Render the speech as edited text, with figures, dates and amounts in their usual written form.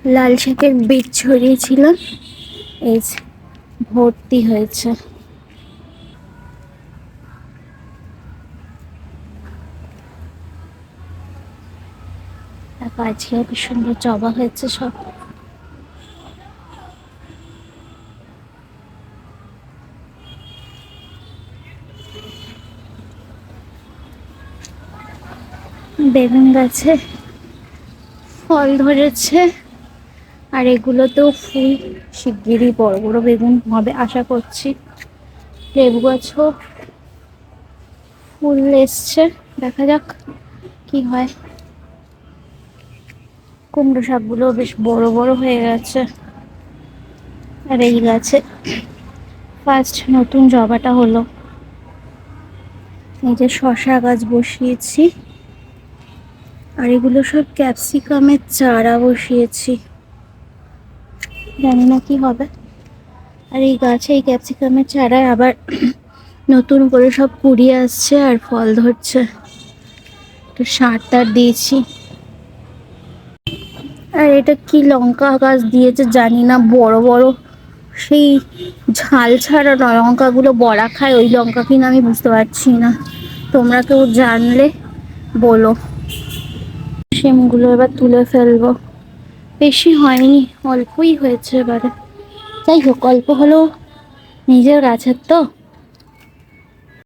লাল শাকের বীজ ছড়িয়েছিলাম, এই যে ভর্তি হয়েছে। আজকে কি সুন্দর জবা হয়েছে সব। বেগুন গাছে ফল ধরেছে, আর এগুলোতেও ফুল, শিগগিরই বড় বড় বেগুন হবে আশা করছি। লেবু গাছও ফুল এসছে, দেখা যাক কি হয়। কুমড়ো শাকগুলো বেশ বড় বড় হয়ে গেছে। আর এই গাছে ফার্স্ট নতুন জবাটা হলো। এই যে শসা গাছ বসিয়েছি, আর এগুলো সব ক্যাপসিকামের চারা বসিয়েছি, জানি না কি হবে। আর এই গাছে এই ক্যাপসিকামের চারায় আবার নতুন করে সব কুড়ি আসছে আর ফল ধরছে। একটু সার টার দিয়েছি। আর এটা কি লঙ্কা গাছ দিয়েছে জানি না, বড় বড় সেই ঝাল ছাড়া লঙ্কাগুলো বড়া খায়, ওই লঙ্কা কিনা আমি বুঝতে পারছি না। তোমরা কেউ জানলে বলো। শিমগুলো এবার তুলে ফেলবো, বেশি হয়নি, অল্পই হয়েছে এবারে। যাই হোক, অল্প হলেও নিজের গাছের তো